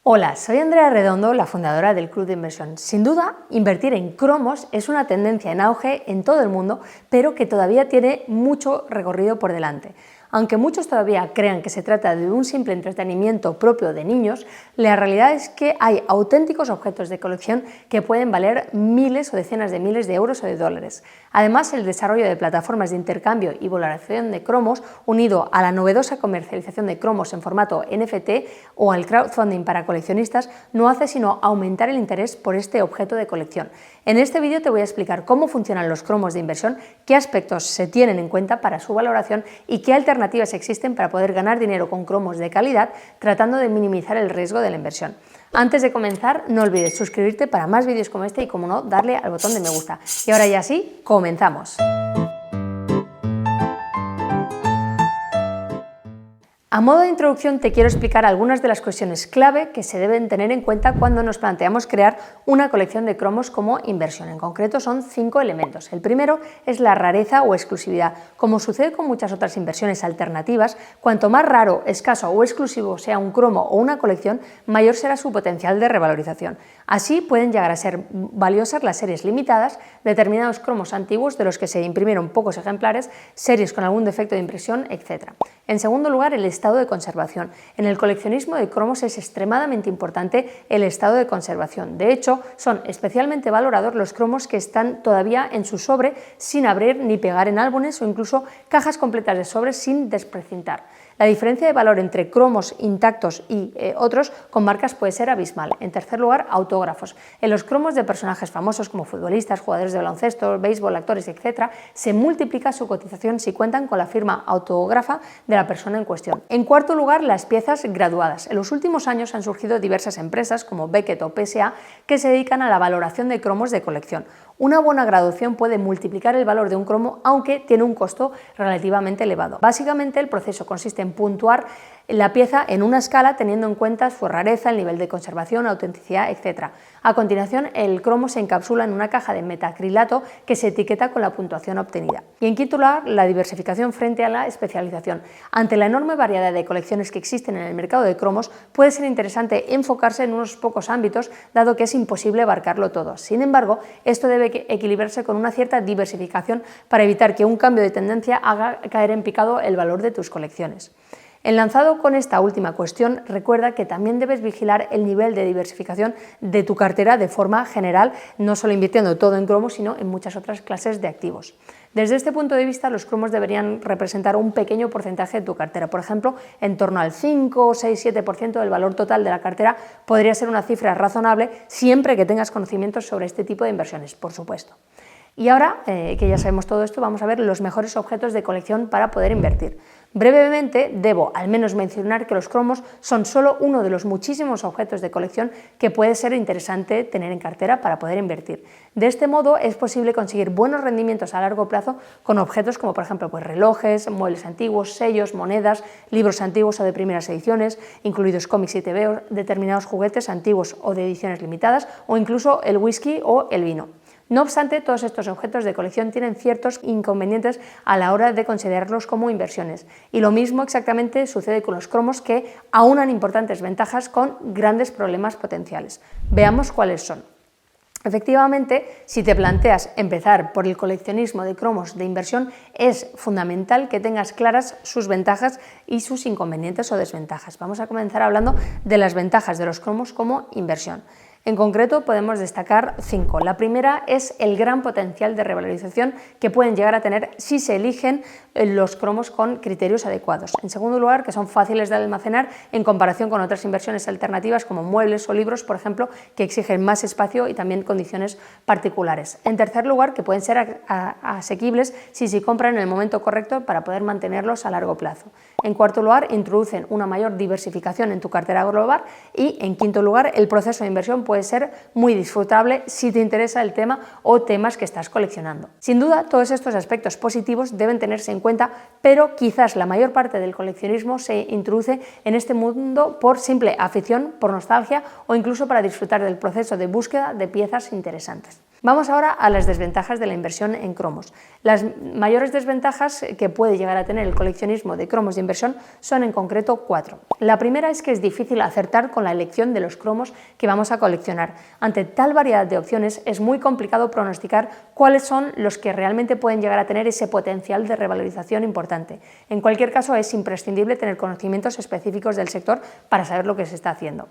Hola, soy Andrea Redondo, la fundadora del Club de Inversión. Sin duda, invertir en cromos es una tendencia en auge en todo el mundo, pero que todavía tiene mucho recorrido por delante. Aunque muchos todavía crean que se trata de un simple entretenimiento propio de niños, la realidad es que hay auténticos objetos de colección que pueden valer miles o decenas de miles de euros o de dólares. Además, el desarrollo de plataformas de intercambio y valoración de cromos, unido a la novedosa comercialización de cromos en formato NFT o al crowdfunding para coleccionistas, no hace sino aumentar el interés por este objeto de colección. En este vídeo te voy a explicar cómo funcionan los cromos de inversión, qué aspectos se tienen en cuenta para su valoración y qué alternativas existen para poder ganar dinero con cromos de calidad, tratando de minimizar el riesgo de la inversión. Antes de comenzar, no olvides suscribirte para más vídeos como este y, como no, darle al botón de me gusta. Y ahora ya sí, comenzamos. A modo de introducción te quiero explicar algunas de las cuestiones clave que se deben tener en cuenta cuando nos planteamos crear una colección de cromos como inversión. En concreto son 5 elementos. El primero es la rareza o exclusividad. Como sucede con muchas otras inversiones alternativas, cuanto más raro, escaso o exclusivo sea un cromo o una colección, mayor será su potencial de revalorización. Así pueden llegar a ser valiosas las series limitadas, determinados cromos antiguos de los que se imprimieron pocos ejemplares, series con algún defecto de impresión, etc. En segundo lugar, el estado de conservación. En el coleccionismo de cromos es extremadamente importante el estado de conservación. De hecho, son especialmente valorados los cromos que están todavía en su sobre sin abrir ni pegar en álbumes o incluso cajas completas de sobres sin desprecintar. La diferencia de valor entre cromos intactos y otros con marcas puede ser abismal. En tercer lugar, autógrafos. En los cromos de personajes famosos como futbolistas, jugadores de baloncesto, béisbol, actores, etc., se multiplica su cotización si cuentan con la firma autógrafa de la persona en cuestión. En cuarto lugar, las piezas graduadas. En los últimos años han surgido diversas empresas como Beckett o PSA que se dedican a la valoración de cromos de colección. Una buena graduación puede multiplicar el valor de un cromo, aunque tiene un costo relativamente elevado. Básicamente, el proceso consiste en puntuar la pieza en una escala teniendo en cuenta su rareza, el nivel de conservación, autenticidad, etc. A continuación, el cromo se encapsula en una caja de metacrilato que se etiqueta con la puntuación obtenida. Y en quinto lugar, la diversificación frente a la especialización. Ante la enorme variedad de colecciones que existen en el mercado de cromos, puede ser interesante enfocarse en unos pocos ámbitos, dado que es imposible abarcarlo todo. Sin embargo, esto debe equilibrarse con una cierta diversificación para evitar que un cambio de tendencia haga caer en picado el valor de tus colecciones. Enlazado con esta última cuestión, recuerda que también debes vigilar el nivel de diversificación de tu cartera de forma general, no solo invirtiendo todo en cromos, sino en muchas otras clases de activos. Desde este punto de vista, los cromos deberían representar un pequeño porcentaje de tu cartera. Por ejemplo, en torno al 5, 6, 7% del valor total de la cartera podría ser una cifra razonable siempre que tengas conocimientos sobre este tipo de inversiones, por supuesto. Y ahora que ya sabemos todo esto, vamos a ver los mejores objetos de colección para poder invertir. Brevemente, debo al menos mencionar que los cromos son solo uno de los muchísimos objetos de colección que puede ser interesante tener en cartera para poder invertir. De este modo es posible conseguir buenos rendimientos a largo plazo con objetos como por ejemplo relojes, muebles antiguos, sellos, monedas, libros antiguos o de primeras ediciones, incluidos cómics y TVO, determinados juguetes antiguos o de ediciones limitadas o incluso el whisky o el vino. No obstante, todos estos objetos de colección tienen ciertos inconvenientes a la hora de considerarlos como inversiones. Y lo mismo exactamente sucede con los cromos, que aunan importantes ventajas con grandes problemas potenciales. Veamos cuáles son. Efectivamente, si te planteas empezar por el coleccionismo de cromos de inversión, es fundamental que tengas claras sus ventajas y sus inconvenientes o desventajas. Vamos a comenzar hablando de las ventajas de los cromos como inversión. En concreto, podemos destacar 5. La primera es el gran potencial de revalorización que pueden llegar a tener si se eligen los cromos con criterios adecuados. En segundo lugar, que son fáciles de almacenar en comparación con otras inversiones alternativas como muebles o libros, por ejemplo, que exigen más espacio y también condiciones particulares. En tercer lugar, que pueden ser asequibles si se compran en el momento correcto para poder mantenerlos a largo plazo. En cuarto lugar, introducen una mayor diversificación en tu cartera global. Y en quinto lugar, el proceso de inversión puede ser muy disfrutable si te interesa el tema o temas que estás coleccionando. Sin duda, todos estos aspectos positivos deben tenerse en cuenta, pero quizás la mayor parte del coleccionismo se introduce en este mundo por simple afición, por nostalgia o incluso para disfrutar del proceso de búsqueda de piezas interesantes. Vamos ahora a las desventajas de la inversión en cromos. Las mayores desventajas que puede llegar a tener el coleccionismo de cromos de inversión son en concreto 4. La primera es que es difícil acertar con la elección de los cromos que vamos a coleccionar. Ante tal variedad de opciones es muy complicado pronosticar cuáles son los que realmente pueden llegar a tener ese potencial de revalorización importante. En cualquier caso, es imprescindible tener conocimientos específicos del sector para saber lo que se está haciendo.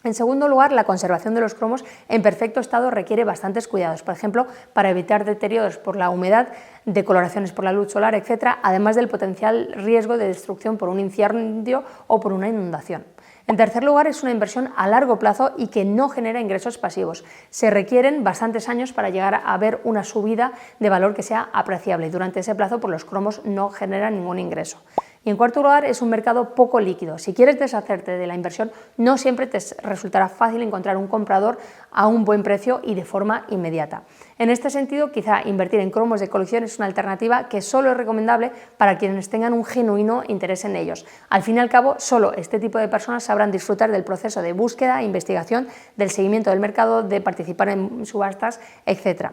En segundo lugar, la conservación de los cromos en perfecto estado requiere bastantes cuidados, por ejemplo, para evitar deterioros por la humedad, decoloraciones por la luz solar, etc., además del potencial riesgo de destrucción por un incendio o por una inundación. En tercer lugar, es una inversión a largo plazo y que no genera ingresos pasivos. Se requieren bastantes años para llegar a ver una subida de valor que sea apreciable y durante ese plazo los cromos no generan ningún ingreso. Y en cuarto lugar, es un mercado poco líquido. Si quieres deshacerte de la inversión, no siempre te resultará fácil encontrar un comprador a un buen precio y de forma inmediata. En este sentido, quizá invertir en cromos de colección es una alternativa que solo es recomendable para quienes tengan un genuino interés en ellos. Al fin y al cabo, solo este tipo de personas sabrán disfrutar del proceso de búsqueda, investigación, del seguimiento del mercado, de participar en subastas, etc.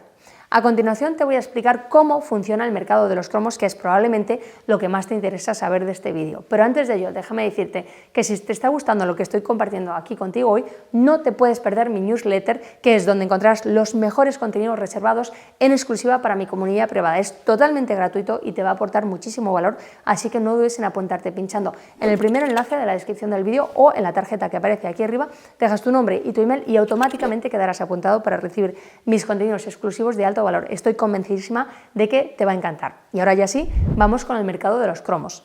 A continuación te voy a explicar cómo funciona el mercado de los cromos, que es probablemente lo que más te interesa saber de este vídeo. Pero antes de ello, déjame decirte que si te está gustando lo que estoy compartiendo aquí contigo hoy, no te puedes perder mi newsletter, que es donde encontrarás los mejores contenidos reservados en exclusiva para mi comunidad privada. Es totalmente gratuito y te va a aportar muchísimo valor, así que no dudes en apuntarte pinchando en el primer enlace de la descripción del vídeo o en la tarjeta que aparece aquí arriba, dejas tu nombre y tu email y automáticamente quedarás apuntado para recibir mis contenidos exclusivos de alto valor. Estoy convencidísima de que te va a encantar. Y ahora ya sí, vamos con el mercado de los cromos.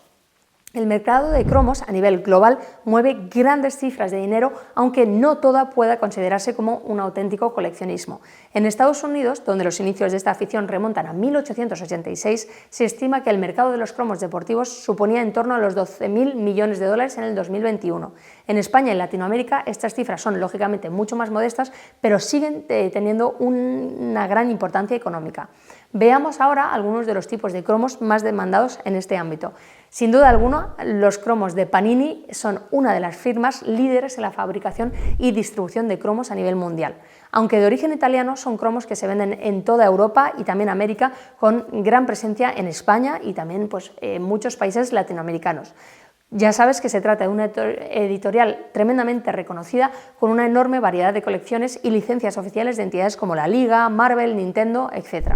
El mercado de cromos a nivel global mueve grandes cifras de dinero, aunque no toda pueda considerarse como un auténtico coleccionismo. En Estados Unidos, donde los inicios de esta afición remontan a 1886, se estima que el mercado de los cromos deportivos suponía en torno a los 12.000 millones de dólares en el 2021. En España y Latinoamérica estas cifras son lógicamente mucho más modestas, pero siguen teniendo una gran importancia económica. Veamos ahora algunos de los tipos de cromos más demandados en este ámbito. Sin duda alguna, los cromos de Panini son una de las firmas líderes en la fabricación y distribución de cromos a nivel mundial. Aunque de origen italiano, son cromos que se venden en toda Europa y también América, con gran presencia en España y también en muchos países latinoamericanos. Ya sabes que se trata de una editorial tremendamente reconocida, con una enorme variedad de colecciones y licencias oficiales de entidades como la Liga, Marvel, Nintendo, etc.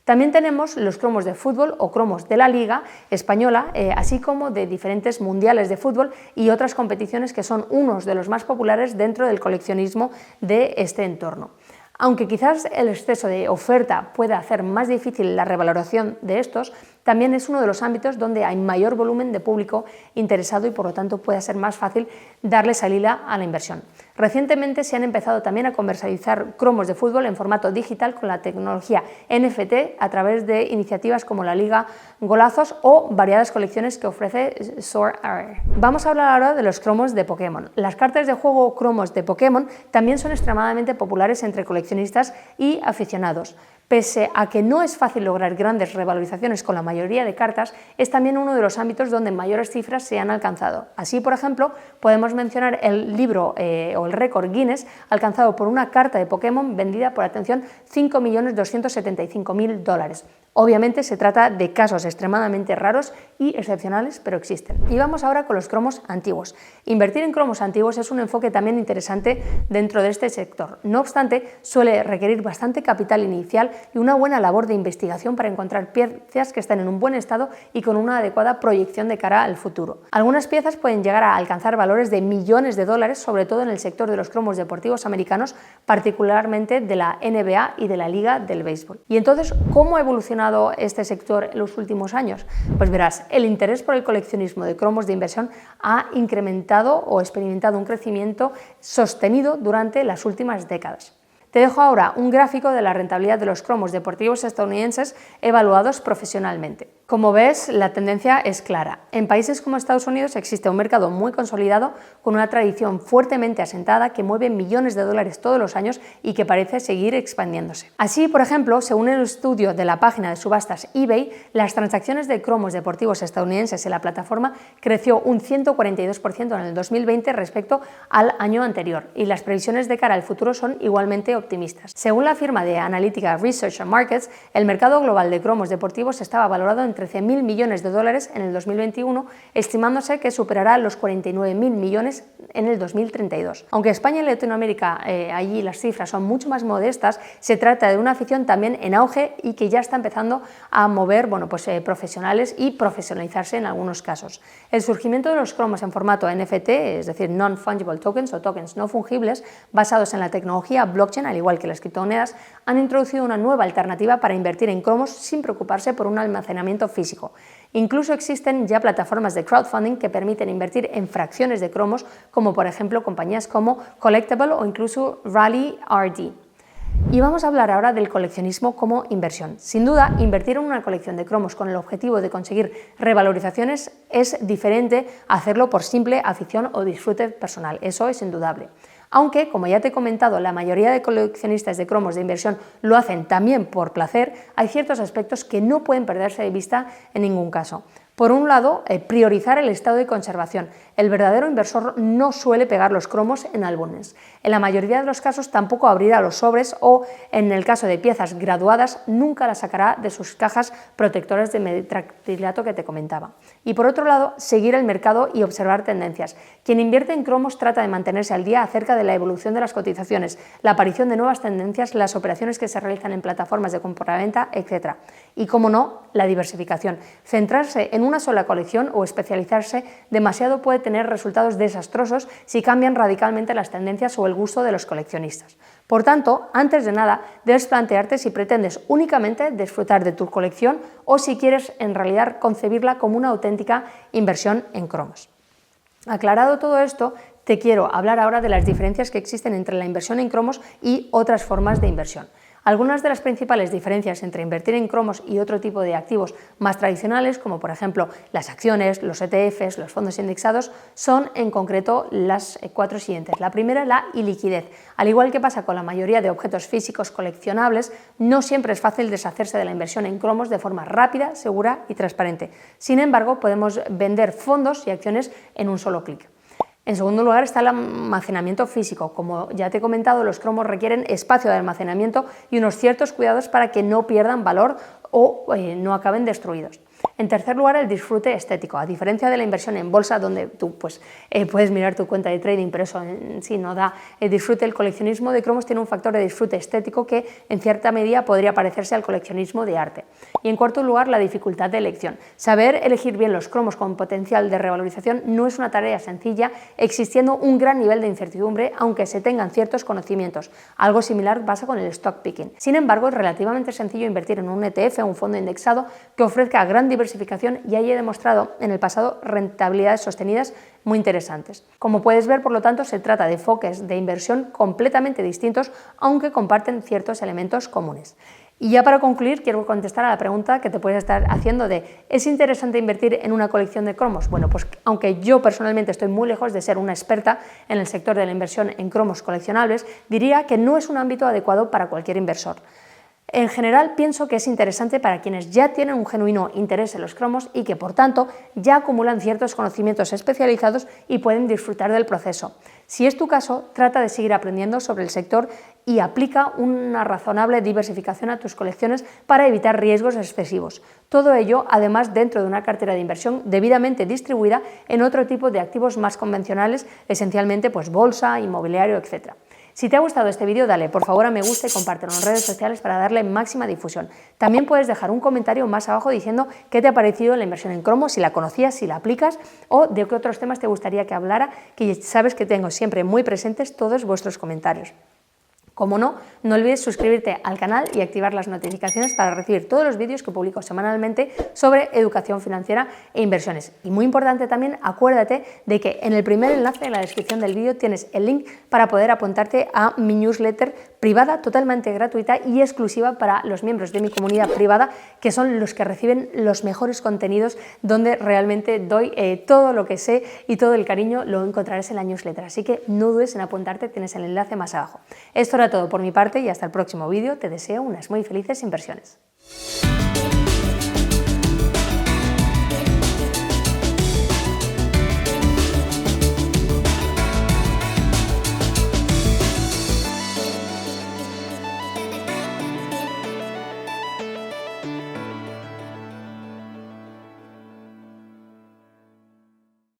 También tenemos los cromos de fútbol o cromos de la Liga Española, así como de diferentes mundiales de fútbol y otras competiciones que son unos de los más populares dentro del coleccionismo de este entorno. Aunque quizás el exceso de oferta pueda hacer más difícil la revaloración de estos, también es uno de los ámbitos donde hay mayor volumen de público interesado y por lo tanto puede ser más fácil darle salida a la inversión. Recientemente se han empezado también a comercializar cromos de fútbol en formato digital con la tecnología NFT a través de iniciativas como la Liga Golazos o variadas colecciones que ofrece Sword Art. Vamos a hablar ahora de los cromos de Pokémon. Las cartas de juego cromos de Pokémon también son extremadamente populares entre coleccionistas y aficionados. Pese a que no es fácil lograr grandes revalorizaciones con la mayoría de cartas, es también uno de los ámbitos donde mayores cifras se han alcanzado. Así, por ejemplo, podemos mencionar el libro o el récord Guinness alcanzado por una carta de Pokémon vendida por, atención, 5.275.000 dólares. Obviamente se trata de casos extremadamente raros y excepcionales, pero existen. Y vamos ahora con los cromos antiguos. Invertir en cromos antiguos es un enfoque también interesante dentro de este sector. No obstante, suele requerir bastante capital inicial y una buena labor de investigación para encontrar piezas que estén en un buen estado y con una adecuada proyección de cara al futuro. Algunas piezas pueden llegar a alcanzar valores de millones de dólares, sobre todo en el sector de los cromos deportivos americanos, particularmente de la NBA y de la Liga del Béisbol. Y entonces, ¿cómo ha evolucionado este sector en los últimos años? Pues verás, el interés por el coleccionismo de cromos de inversión ha incrementado o experimentado un crecimiento sostenido durante las últimas décadas. Te dejo ahora un gráfico de la rentabilidad de los cromos deportivos estadounidenses evaluados profesionalmente. Como ves, la tendencia es clara. En países como Estados Unidos existe un mercado muy consolidado con una tradición fuertemente asentada que mueve millones de dólares todos los años y que parece seguir expandiéndose. Así, por ejemplo, según el estudio de la página de subastas eBay, las transacciones de cromos deportivos estadounidenses en la plataforma creció un 142% en el 2020 respecto al año anterior y las previsiones de cara al futuro son igualmente optimistas. Según la firma de analítica Research and Markets, el mercado global de cromos deportivos estaba valorado en 13.000 millones de dólares en el 2021, estimándose que superará los 49.000 millones en el 2032. Aunque España y Latinoamérica, allí las cifras son mucho más modestas, se trata de una afición también en auge y que ya está empezando a mover profesionales y profesionalizarse en algunos casos. El surgimiento de los cromos en formato NFT, es decir, Non-Fungible Tokens o tokens no fungibles, basados en la tecnología blockchain, al igual que las criptomonedas, han introducido una nueva alternativa para invertir en cromos sin preocuparse por un almacenamiento físico. Incluso existen ya plataformas de crowdfunding que permiten invertir en fracciones de cromos, como por ejemplo compañías como Collectable o incluso Rally RD. Y vamos a hablar ahora del coleccionismo como inversión. Sin duda, invertir en una colección de cromos con el objetivo de conseguir revalorizaciones es diferente a hacerlo por simple afición o disfrute personal, eso es indudable. Aunque, como ya te he comentado, la mayoría de coleccionistas de cromos de inversión lo hacen también por placer, hay ciertos aspectos que no pueden perderse de vista en ningún caso. Por un lado, priorizar el estado de conservación. El verdadero inversor no suele pegar los cromos en álbumes. En la mayoría de los casos tampoco abrirá los sobres o, en el caso de piezas graduadas, nunca las sacará de sus cajas protectoras de metacrilato que te comentaba. Y por otro lado, seguir el mercado y observar tendencias. Quien invierte en cromos trata de mantenerse al día acerca de la evolución de las cotizaciones, la aparición de nuevas tendencias, las operaciones que se realizan en plataformas de compraventa, etc. Y, como no, la diversificación. Centrarse en una sola colección o especializarse demasiado puede tener resultados desastrosos si cambian radicalmente las tendencias o el gusto de los coleccionistas. Por tanto, antes de nada, debes plantearte si pretendes únicamente disfrutar de tu colección o si quieres en realidad concebirla como una auténtica inversión en cromos. Aclarado todo esto, te quiero hablar ahora de las diferencias que existen entre la inversión en cromos y otras formas de inversión. Algunas de las principales diferencias entre invertir en cromos y otro tipo de activos más tradicionales, como por ejemplo las acciones, los ETFs, los fondos indexados, son en concreto las cuatro siguientes. La primera, la iliquidez. Al igual que pasa con la mayoría de objetos físicos coleccionables, no siempre es fácil deshacerse de la inversión en cromos de forma rápida, segura y transparente. Sin embargo, podemos vender fondos y acciones en un solo clic. En segundo lugar está el almacenamiento físico. Como ya te he comentado, los cromos requieren espacio de almacenamiento y unos ciertos cuidados para que no pierdan valor o no acaben destruidos. En tercer lugar, el disfrute estético. A diferencia de la inversión en bolsa, donde tú puedes mirar tu cuenta de trading, pero eso en sí no da el disfrute, el coleccionismo de cromos tiene un factor de disfrute estético que en cierta medida podría parecerse al coleccionismo de arte. Y en cuarto lugar, la dificultad de elección. Saber elegir bien los cromos con potencial de revalorización no es una tarea sencilla, existiendo un gran nivel de incertidumbre, aunque se tengan ciertos conocimientos. Algo similar pasa con el stock picking. Sin embargo, es relativamente sencillo invertir en un ETF, un fondo indexado, que ofrezca gran diversificación y haya demostrado en el pasado rentabilidades sostenidas muy interesantes. Como puedes ver, por lo tanto, se trata de enfoques de inversión completamente distintos, aunque comparten ciertos elementos comunes. Y ya para concluir, quiero contestar a la pregunta que te puedes estar haciendo de ¿es interesante invertir en una colección de cromos? Bueno, pues aunque yo personalmente estoy muy lejos de ser una experta en el sector de la inversión en cromos coleccionables, diría que no es un ámbito adecuado para cualquier inversor. En general, pienso que es interesante para quienes ya tienen un genuino interés en los cromos y que, por tanto, ya acumulan ciertos conocimientos especializados y pueden disfrutar del proceso. Si es tu caso, trata de seguir aprendiendo sobre el sector y aplica una razonable diversificación a tus colecciones para evitar riesgos excesivos. Todo ello, además, dentro de una cartera de inversión debidamente distribuida en otro tipo de activos más convencionales, esencialmente bolsa, inmobiliario, etc. Si te ha gustado este vídeo, dale por favor a me gusta y compártelo en redes sociales para darle máxima difusión. También puedes dejar un comentario más abajo diciendo qué te ha parecido la inversión en cromos, si la conocías, si la aplicas o de qué otros temas te gustaría que hablara, que sabes que tengo siempre muy presentes todos vuestros comentarios. Como no olvides suscribirte al canal y activar las notificaciones para recibir todos los vídeos que publico semanalmente sobre educación financiera e inversiones. Y muy importante también, acuérdate de que en el primer enlace en la descripción del vídeo tienes el link para poder apuntarte a mi newsletter privada, totalmente gratuita y exclusiva para los miembros de mi comunidad privada, que son los que reciben los mejores contenidos, donde realmente doy todo lo que sé y todo el cariño lo encontrarás en la newsletter. Así que no dudes en apuntarte, tienes el enlace más abajo. Esto era todo por mi parte y hasta el próximo vídeo. Te deseo unas muy felices inversiones.